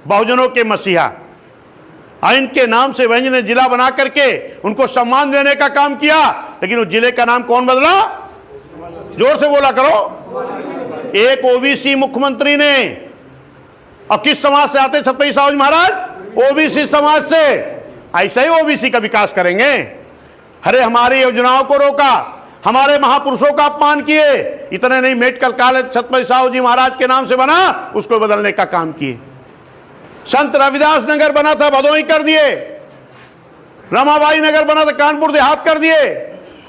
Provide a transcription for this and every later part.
बहुजनों के मसीहा। और इनके नाम से वंज ने जिला बना करके उनको सम्मान देने का काम किया, लेकिन उस जिले का नाम कौन बदला? जोर से बोला करो। एक ओबीसी मुख्यमंत्री ने। और किस समाज से आते छत्रपति साहू जी महाराज? ओबीसी समाज से। ऐसे ही ओबीसी का विकास करेंगे? अरे हमारी योजनाओं को रोका, हमारे महापुरुषों का अपमान किए। इतने नहीं, मेडिकल कॉलेज छत्रपति साहू जी महाराज के नाम से बना, उसको बदलने का काम किए। संत रविदास नगर बना था, भदोही कर दिए। रमाबाई नगर बना था, कानपुर देहात कर दिए।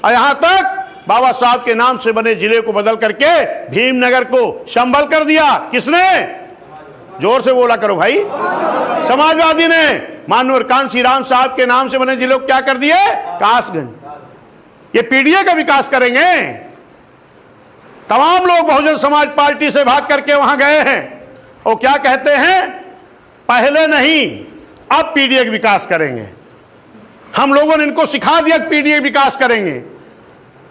और यहां तक बाबा साहब के नाम से बने जिले को बदल करके भीमनगर को संभल कर दिया। किसने? जोर से बोला करो भाई। समाजवादी ने। मानवर कांसीराम साहब के नाम से बने जिले को क्या कर दिए? कासगंज। ये पीडीए का विकास करेंगे? तमाम लोग बहुजन समाज पार्टी से भाग करके वहां गए हैं और क्या कहते हैं? पहले नहीं, अब पीडीए का विकास करेंगे। हम लोगों ने इनको सिखा दिया कि पीडीए विकास करेंगे।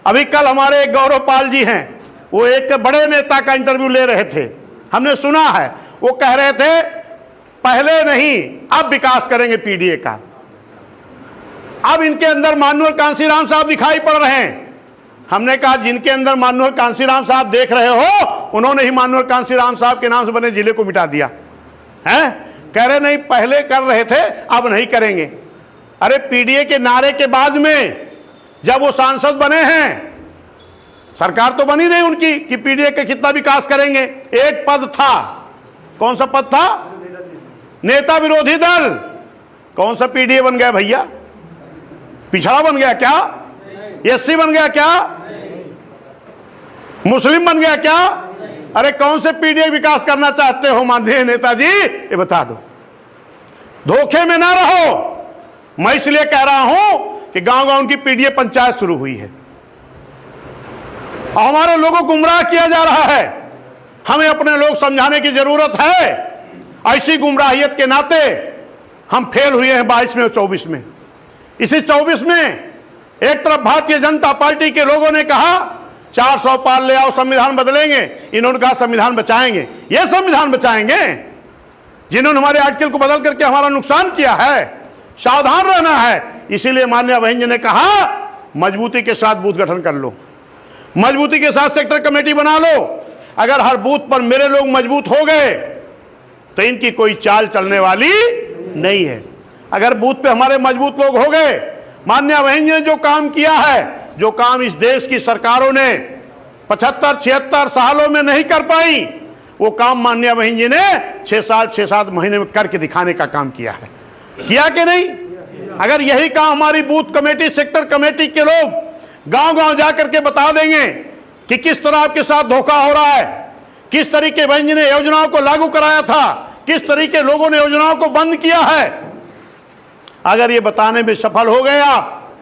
अभी कल हमारे एक गौरव पाल जी हैं, वो एक बड़े नेता का इंटरव्यू ले रहे थे, हमने सुना है। वो कह रहे थे पहले नहीं, अब विकास करेंगे पीडीए का। अब इनके अंदर मानवर कांसीराम साहब दिखाई पड़ रहे हैं। हमने कहा जिनके अंदर मानवर कांसीराम साहब देख रहे हो, उन्होंने ही मानवर कांसीराम साहब के नाम से बने जिले को मिटा दिया है। कह रहे नहीं, पहले कर रहे थे, अब नहीं करेंगे। अरे पीडीए के नारे के बाद में जब वो सांसद बने हैं, सरकार तो बनी नहीं उनकी कि पीडीए के कितना विकास करेंगे। एक पद था, कौन सा पद था? नेता विरोधी दल। कौन सा पीडीए बन गया भैया? पिछड़ा बन गया क्या? एससी बन गया क्या? मुस्लिम बन गया क्या? अरे कौन से पीडीए विकास करना चाहते हो माननीय नेताजी, ये बता दो। धोखे में ना रहो। मैं इसलिए कह रहा हूं कि गांव गांव की पीडीए पंचायत शुरू हुई है और हमारे लोगों को गुमराह किया जा रहा है। हमें अपने लोग समझाने की जरूरत है। ऐसी गुमराहियत के नाते हम फेल हुए हैं 22 में और 24 में। इसी 24 में एक तरफ भारतीय जनता पार्टी के लोगों ने कहा 400 पार ले आओ, संविधान बदलेंगे। इन्होंने कहा संविधान बचाएंगे। ये संविधान बचाएंगे जिन्होंने हमारे आर्टिकल को बदल करके हमारा नुकसान किया है। सावधान रहना है। इसीलिए माननीय बहन जी ने कहा मजबूती के साथ बूथ गठन कर लो, मजबूती के साथ सेक्टर कमेटी बना लो। अगर हर बूथ पर मेरे लोग मजबूत हो गए तो इनकी कोई चाल चलने वाली नहीं है। अगर बूथ पे हमारे मजबूत लोग हो गए, माननीय बहन जी ने जो काम किया है, जो काम इस देश की सरकारों ने 75-76 सालों में नहीं कर पाई, वो काम माननीय बहन जी ने 6 साल 6-7 महीने में करके दिखाने का काम किया है। किया कि नहीं? अगर यही काम हमारी बूथ कमेटी, सेक्टर कमेटी के लोग गांव गांव जाकर के बता देंगे कि किस तरह आपके साथ धोखा हो रहा है, किस तरीके बहन जी ने योजनाओं को लागू कराया था, किस तरीके लोगों ने योजनाओं को बंद किया है, अगर ये बताने में सफल हो गए आप,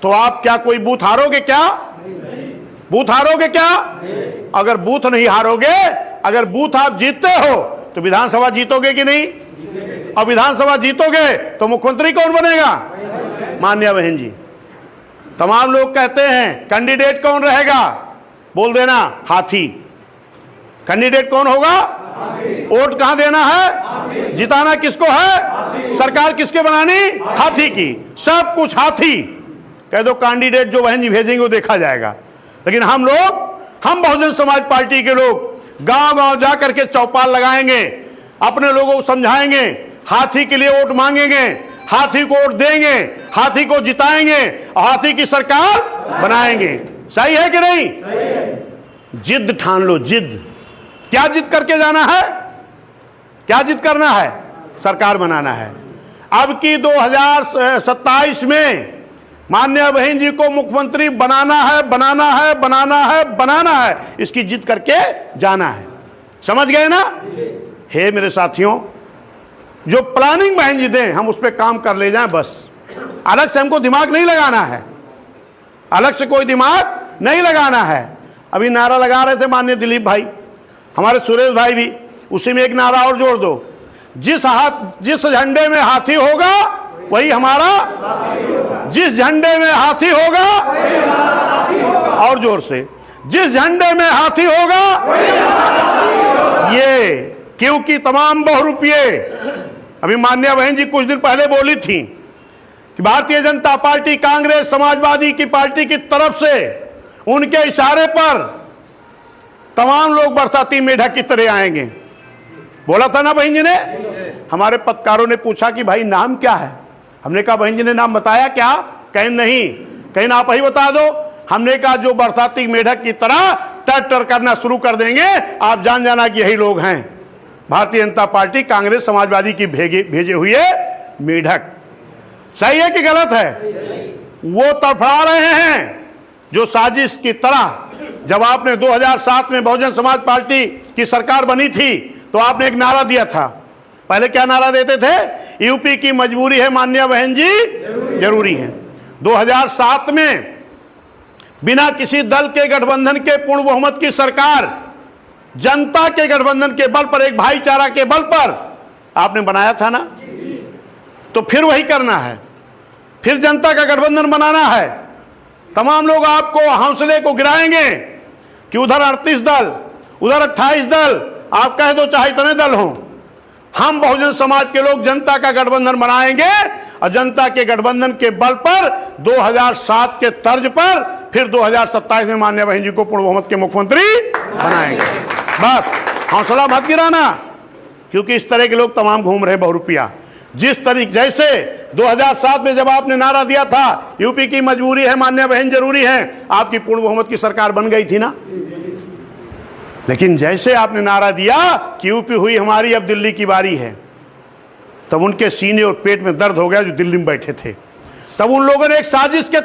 तो आप क्या कोई बूथ हारोगे क्या? बूथ हारोगे क्या? अगर बूथ नहीं हारोगे, अगर बूथ आप जीतते हो तो विधानसभा जीतोगे कि नहीं? और विधानसभा जीतोगे तो मुख्यमंत्री कौन बनेगा? माननीय बहन जी। तमाम लोग कहते हैं कैंडिडेट कौन रहेगा, बोल देना हाथी। कैंडिडेट कौन होगा? वोट कहां देना है, जिताना किसको है, सरकार किसके बनानी? हाथी की। सब कुछ हाथी। कह दो कैंडिडेट जो बहन जी भेजेंगे वो देखा जाएगा। लेकिन हम लोग, हम बहुजन समाज पार्टी के लोग गांव गांव जाकर के चौपाल लगाएंगे, अपने लोगों को समझाएंगे, हाथी के लिए वोट मांगेंगे, हाथी को वोट देंगे, हाथी को जिताएंगे और हाथी की सरकार बनाएंगे। सही है कि नहीं? जिद ठान लो, जिद। क्या जिद करके जाना है? क्या जिद करना है? सरकार बनाना है। अब की 2027 में माननीय बहन जी को मुख्यमंत्री बनाना है, बनाना है, बनाना है, बनाना है। इसकी जिद करके जाना है। समझ गए ना? हे मेरे साथियों, जो प्लानिंग बहन जी दें हम उस पर काम कर ले जाएं बस। अलग से हमको दिमाग नहीं लगाना है, अलग से कोई दिमाग नहीं लगाना है। अभी नारा लगा रहे थे माननीय दिलीप भाई, हमारे सुरेश भाई भी, उसी में एक नारा और जोड़ दो, जिस झंडे में हाथी होगा वही हमारा, जिस झंडे में हाथी होगा, और जोर से, जिस झंडे में हाथी होगा, ये क्योंकि तमाम बहुरूपिये, अभी माननीय बहन जी कुछ दिन पहले बोली थी कि भारतीय जनता पार्टी, कांग्रेस, समाजवादी की पार्टी की तरफ से उनके इशारे पर तमाम लोग बरसाती मेढक की तरह आएंगे। बोला था ना बहन जी ने। हमारे पत्रकारों ने पूछा कि भाई नाम क्या है। हमने कहा बहन जी ने नाम बताया क्या? कहीं नहीं, कहीं आप ही बता दो। हमने कहा जो बरसाती मेढक की तरह टर करना शुरू कर देंगे, आप जान जाना कि यही लोग हैं भारतीय जनता पार्टी, कांग्रेस, समाजवादी की भेजे हुए मेढक। सही है कि गलत है? वो तड़फड़ा रहे हैं जो साजिश की तरह। जब आपने 2007 में बहुजन समाज पार्टी की सरकार बनी थी तो आपने एक नारा दिया था। पहले क्या नारा देते थे? यूपी की मजबूरी है माननीय बहन जी, जरूरी है। 2007 में बिना किसी दल के गठबंधन के पूर्ण बहुमत की सरकार, जनता के गठबंधन के बल पर, एक भाईचारा के बल पर आपने बनाया था ना। तो फिर वही करना है, फिर जनता का गठबंधन बनाना है। तमाम लोग आपको हौसले को गिराएंगे कि उधर 38 दल, उधर 28 दल, आप कह दो चाहे इतने दल हों, हम बहुजन समाज के लोग जनता का गठबंधन बनाएंगे और जनता के गठबंधन के बल पर 2007 के तर्ज पर फिर 2027 में माननीय बहन जी को पूर्ण बहुमत के मुख्यमंत्री बनाएंगे। बस हौसला मत गिराना, क्योंकि इस तरह के लोग तमाम घूम रहे बहुरूपिया। जिस तरीके जैसे 2007 में जब आपने नारा दिया था यूपी की मजबूरी है माननीय बहन जरूरी है, आपकी पूर्ण बहुमत की सरकार बन गई थी ना। लेकिन जैसे आपने नारा दिया कि यूपी हुई हमारी, अब दिल्ली की बारी है, तब उनके सीने और पेट में दर्द हो गया जो दिल्ली में बैठे थे। तब उन लोगों ने एक साजिश के